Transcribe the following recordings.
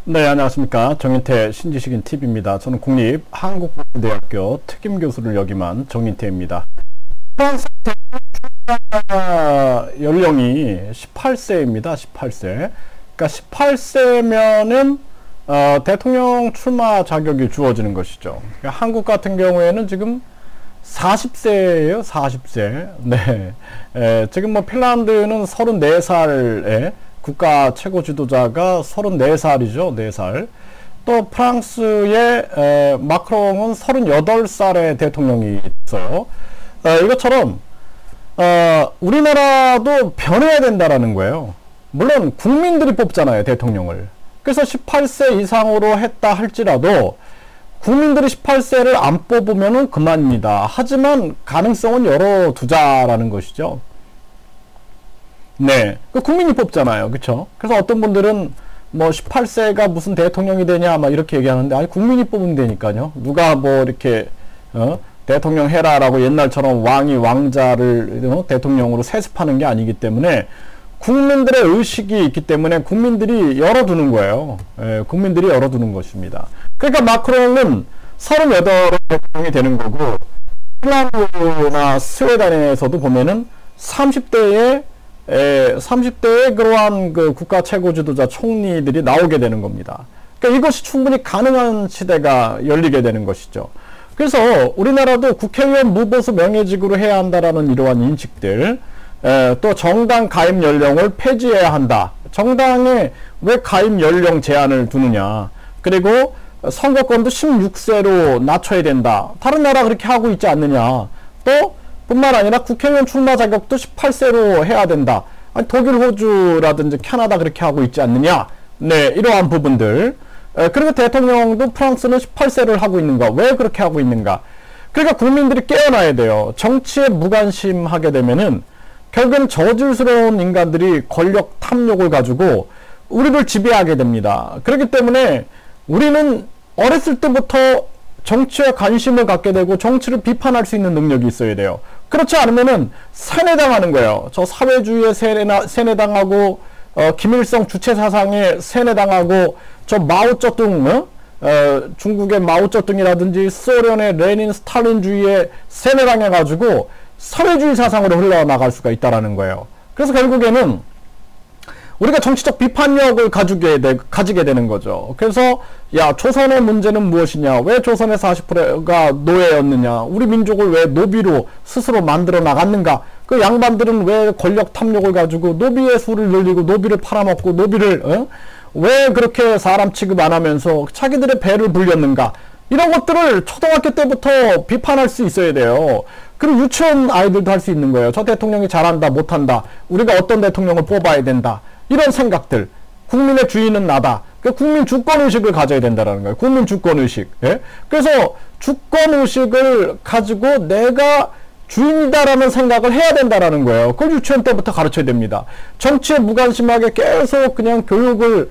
네, 안녕하십니까. 정인태 신지식인 TV입니다. 저는 국립한국대학교 특임교수를 역임한 정인태입니다. 프랑스 연령이 18세입니다. 18세. 그러니까 18세면은 대통령 출마 자격이 주어지는 것이죠. 그러니까 한국 같은 경우에는 지금 40세예요. 40세. 네. 지금 뭐 핀란드는 34살에 국가 최고 지도자가 34살이죠. 4살. 또 프랑스의 마크롱은 38살의 대통령이 있어요. 이것처럼 우리나라도 변해야 된다라는 거예요. 물론 국민들이 뽑잖아요. 대통령을. 그래서 18세 이상으로 했다 할지라도 국민들이 18세를 안 뽑으면은 그만입니다. 하지만 가능성은 열어두자라는 것이죠. 네. 국민이 뽑잖아요. 그쵸? 그래서 어떤 분들은 뭐 18세가 무슨 대통령이 되냐 막 이렇게 얘기하는데, 아니 국민이 뽑으면 되니까요. 누가 뭐 이렇게 대통령 해라라고 옛날처럼 왕이 왕자를 대통령으로 세습하는 게 아니기 때문에 국민들의 의식이 있기 때문에 국민들이 열어두는 거예요. 예, 국민들이 열어두는 것입니다. 그러니까 마크롱은 38의 대통령이 되는 거고, 핀란드나 스웨덴에서도 보면은 30대의 그러한 그 국가 최고 지도자 총리들이 나오게 되는 겁니다. 그러니까 이것이 충분히 가능한 시대가 열리게 되는 것이죠. 그래서 우리나라도 국회의원 무보수 명예직으로 해야 한다라는 이러한 인식들, 또 정당 가입 연령을 폐지해야 한다. 정당에 왜 가입 연령 제한을 두느냐. 그리고 선거권도 16세로 낮춰야 된다. 다른 나라 그렇게 하고 있지 않느냐. 또 뿐만 아니라 국회의원 출마 자격도 18세로 해야 된다. 아니, 독일, 호주라든지 캐나다 그렇게 하고 있지 않느냐. 네, 이러한 부분들. 그리고 대통령도 프랑스는 18세를 하고 있는가. 왜 그렇게 하고 있는가. 그러니까 국민들이 깨어나야 돼요. 정치에 무관심하게 되면은 결국은 저질스러운 인간들이 권력 탐욕을 가지고 우리를 지배하게 됩니다. 그렇기 때문에 우리는 어렸을 때부터 정치에 관심을 갖게 되고 정치를 비판할 수 있는 능력이 있어야 돼요. 그렇지 않으면은 세뇌당하는 거예요. 저 사회주의에 세뇌당하고 김일성 주체 사상에 세뇌당하고 저 마오쩌둥 중국의 마오쩌둥이라든지 소련의 레닌 스탈린주의에 세뇌당해 가지고 사회주의 사상으로 흘러나갈 수가 있다라는 거예요. 그래서 결국에는 우리가 정치적 비판력을 가지게 되는 거죠. 그래서 야, 조선의 문제는 무엇이냐, 왜 조선의 40%가 노예였느냐, 우리 민족을 왜 노비로 스스로 만들어 나갔는가, 그 양반들은 왜 권력 탐욕을 가지고 노비의 수를 늘리고 노비를 팔아먹고 노비를 왜 그렇게 사람 취급 안 하면서 자기들의 배를 불렸는가, 이런 것들을 초등학교 때부터 비판할 수 있어야 돼요. 그리고 유치원 아이들도 할 수 있는 거예요. 저 대통령이 잘한다 못한다, 우리가 어떤 대통령을 뽑아야 된다, 이런 생각들. 국민의 주인은 나다. 그 국민 주권의식을 가져야 된다는 거예요. 국민 주권의식. 예? 그래서 주권의식을 가지고 내가 주인이다라는 생각을 해야 된다는 거예요. 그걸 유치원 때부터 가르쳐야 됩니다. 정치에 무관심하게 계속 그냥 교육을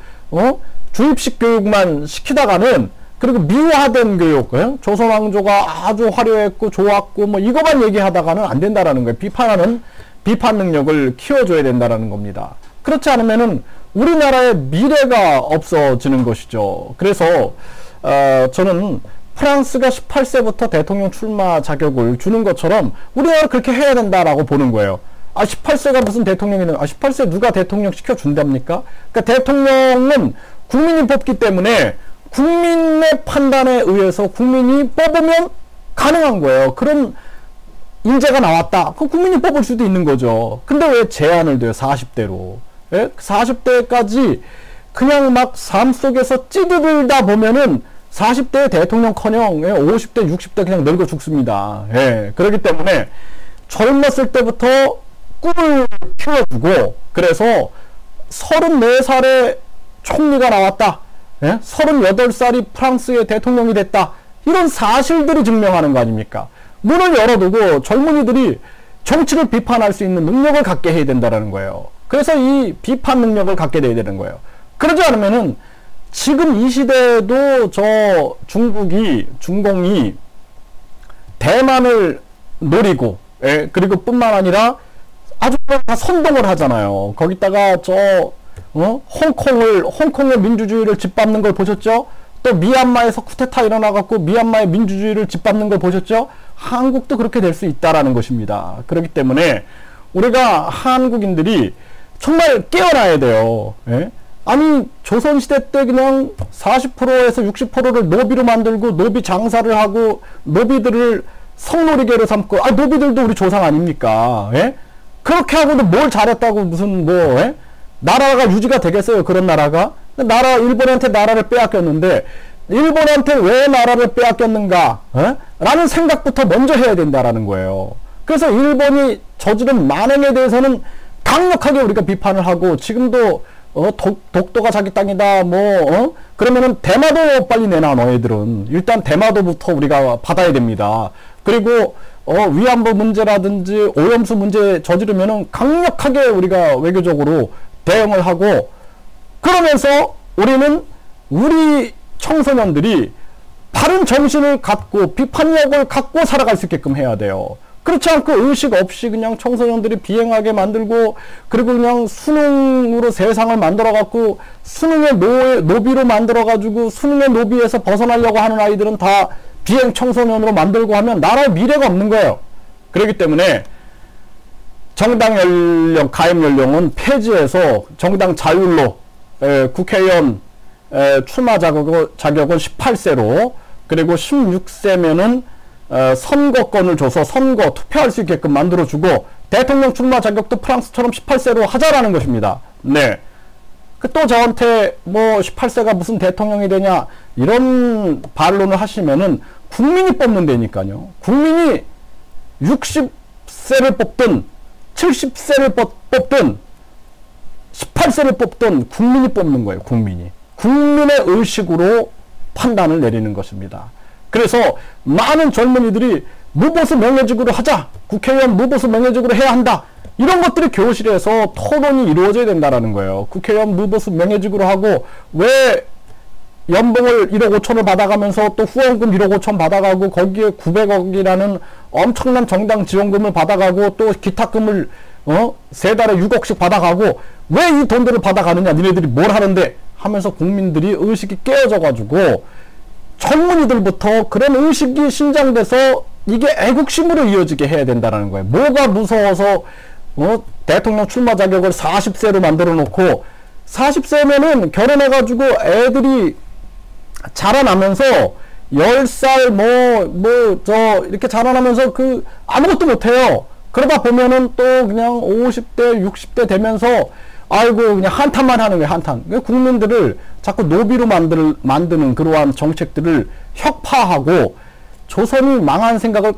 주입식 교육만 시키다가는, 그리고 미화된 교육, 조선 왕조가 아주 화려했고 좋았고 뭐 이거만 얘기하다가는 안 된다라는 거예요. 비판하는 비판 능력을 키워줘야 된다라는 겁니다. 그렇지 않으면은 우리나라의 미래가 없어지는 것이죠. 그래서 저는 프랑스가 18세부터 대통령 출마 자격을 주는 것처럼 우리나라 그렇게 해야 된다라고 보는 거예요. 아, 18세가 무슨 대통령이냐. 18세 누가 대통령 시켜준답니까? 그러니까 대통령은 국민이 뽑기 때문에 국민의 판단에 의해서 국민이 뽑으면 가능한 거예요. 그런 인재가 나왔다. 그 국민이 뽑을 수도 있는 거죠. 근데 왜 제한을 둬요? 40대로. 예? 40대까지 그냥 막 삶 속에서 찌들다 보면은 40대 대통령커녕 50대, 60대 그냥 늙어 죽습니다. 예. 그렇기 때문에 젊었을 때부터 꿈을 키워주고, 그래서 34살에 총리가 나왔다. 예? 38살이 프랑스의 대통령이 됐다. 이런 사실들이 증명하는 거 아닙니까? 문을 열어두고 젊은이들이 정치를 비판할 수 있는 능력을 갖게 해야 된다는 거예요. 그래서 이 비판 능력을 갖게 돼야 되는 거예요. 그러지 않으면은 지금 이 시대에도 저 중공이 대만을 노리고, 그리고 뿐만 아니라 아주 다 선동을 하잖아요. 거기다가 저 홍콩의 민주주의를 짓밟는 걸 보셨죠? 또 미얀마에서 쿠데타 일어나갖고 미얀마의 민주주의를 짓밟는 걸 보셨죠? 한국도 그렇게 될 수 있다라는 것입니다. 그렇기 때문에 우리가 한국인들이 정말 깨어나야 돼요. 예? 아니 조선시대 때 그냥 40%에서 60%를 노비로 만들고 노비 장사를 하고 노비들을 성노리개로 삼고, 노비들도 우리 조상 아닙니까? 예? 그렇게 하고도 뭘 잘했다고 무슨 예? 나라가 유지가 되겠어요? 그런 나라가? 일본한테 나라를 빼앗겼는데 일본한테 왜 나라를 빼앗겼는가? 라는 생각부터 먼저 해야 된다라는 거예요. 그래서 일본이 저지른 만행에 대해서는 강력하게 우리가 비판을 하고, 지금도 독도가 자기 땅이다 그러면은 대마도 빨리 내놔. 너희들은 일단 대마도부터 우리가 받아야 됩니다. 그리고 위안부 문제라든지 오염수 문제 저지르면은 강력하게 우리가 외교적으로 대응을 하고, 그러면서 우리는 우리 청소년들이 바른 정신을 갖고 비판력을 갖고 살아갈 수 있게끔 해야 돼요. 그렇지 않고 의식 없이 그냥 청소년들이 비행하게 만들고, 그리고 그냥 수능으로 세상을 만들어 갖고 수능의 노비로 만들어 가지고 수능의 노비에서 벗어나려고 하는 아이들은 다 비행 청소년으로 만들고 하면 나라의 미래가 없는 거예요. 그렇기 때문에 정당 연령, 가입 연령은 폐지해서 정당 자율로 국회의원 출마 자격은 18세로, 그리고 16세면은 선거권을 줘서 선거 투표할 수 있게끔 만들어주고, 대통령 출마 자격도 프랑스처럼 18세로 하자라는 것입니다. 네. 또 저한테 18세가 무슨 대통령이 되냐 이런 반론을 하시면은 국민이 뽑는다니까요. 국민이 60세를 뽑든 70세를 뽑든 18세를 뽑든 국민이 뽑는 거예요. 국민의 의식으로 판단을 내리는 것입니다. 그래서 많은 젊은이들이 무보수 명예직으로 하자, 국회의원 무보수 명예직으로 해야 한다, 이런 것들이 교실에서 토론이 이루어져야 된다라는 거예요. 국회의원 무보수 명예직으로 하고 왜 연봉을 1억 5천을 받아가면서 또 후원금 1억 5천 받아가고 거기에 900억이라는 엄청난 정당 지원금을 받아가고 또 기타금을 세 달에 6억씩 받아가고 왜 이 돈들을 받아가느냐, 니네들이 뭘 하는데 하면서 국민들이 의식이 깨어져 가지고 젊은이들부터 그런 의식이 신장돼서 이게 애국심으로 이어지게 해야 된다는 거예요. 뭐가 무서워서 대통령 출마 자격을 40세로 만들어 놓고, 40세면은 결혼해 가지고 애들이 자라나면서 10살 이렇게 자라나면서 아무것도 못해요. 그러다 보면은 또 그냥 50대 60대 되면서 아이고 그냥 한탄만 하는 거예요. 한탄. 국민들을 자꾸 노비로 만드는 그러한 정책들을 혁파하고 조선이 망한 생각을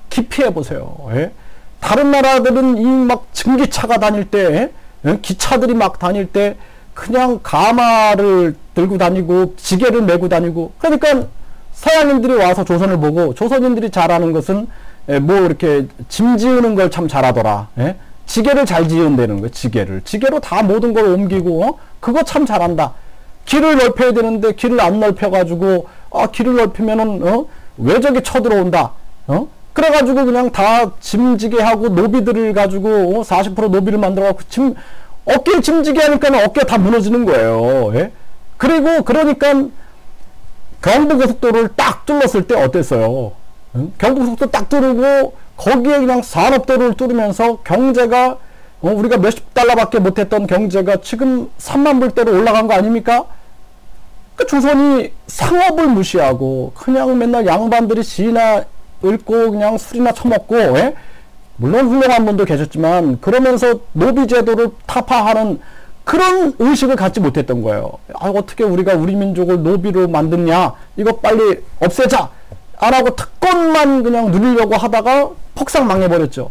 깊이 해보세요. 예? 다른 나라들은 이 막 증기차가 다닐 때, 기차들이 막 다닐 때 그냥 가마를 들고 다니고 지게를 메고 다니고, 그러니까 서양인들이 와서 조선을 보고 조선인들이 잘하는 것은 이렇게 짐 지으는 걸 참 잘하더라. 예? 지게를 잘 지은다는 거예요. 지게로 다 모든 걸 옮기고 그거 참 잘한다. 길을 넓혀야 되는데 길을 안 넓혀가지고 길을 넓히면은 외적이 쳐들어온다. 그래가지고 그냥 다 짐지게 하고 노비들을 가지고 40% 노비를 만들어갖고 어깨에 짐지게 하니까 어깨가 다 무너지는 거예요. 예? 그리고 그러니까 경부고속도로를 딱 뚫었을 때 어땠어요? 경부고속도로 딱 뚫고 거기에 그냥 산업도로를 뚫으면서 경제가 우리가 몇십 달러밖에 못했던 경제가 지금 3만 불대로 올라간 거 아닙니까? 그 조선이 상업을 무시하고 그냥 맨날 양반들이 시나 읊고 그냥 술이나 처먹고, 예? 물론 훌륭한 분도 계셨지만 그러면서 노비제도를 타파하는 그런 의식을 갖지 못했던 거예요. 어떻게 우리가 우리 민족을 노비로 만드냐, 이거 빨리 없애자 안 하고 특권만 그냥 누리려고 하다가 폭삭 망해버렸죠.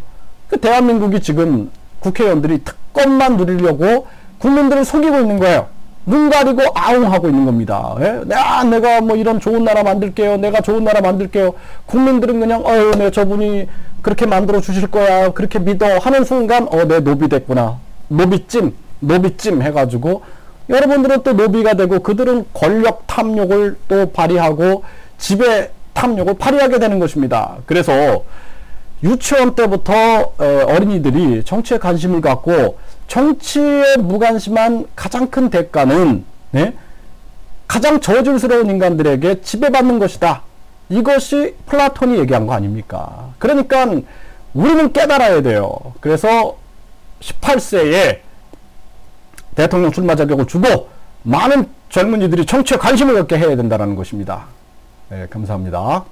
대한민국이 지금 국회의원들이 특권만 누리려고 국민들을 속이고 있는 거예요. 눈 가리고 아웅하고 있는 겁니다. 예? 내가 이런 좋은 나라 만들게요. 내가 좋은 나라 만들게요. 국민들은 그냥 네, 저분이 그렇게 만들어 주실 거야, 그렇게 믿어 하는 순간 내 노비 됐구나, 노비찜 해가지고 여러분들은 또 노비가 되고 그들은 권력 탐욕을 또 발휘하고 지배 탐욕을 발휘하게 되는 것입니다. 그래서 유치원 때부터 어린이들이 정치에 관심을 갖고 정치에 무관심한 가장 큰 대가는 네? 가장 저질스러운 인간들에게 지배받는 것이다. 이것이 플라톤이 얘기한 거 아닙니까? 그러니까 우리는 깨달아야 돼요. 그래서 18세에 대통령 출마 자격을 주고 많은 젊은이들이 정치에 관심을 갖게 해야 된다는 것입니다. 네, 감사합니다.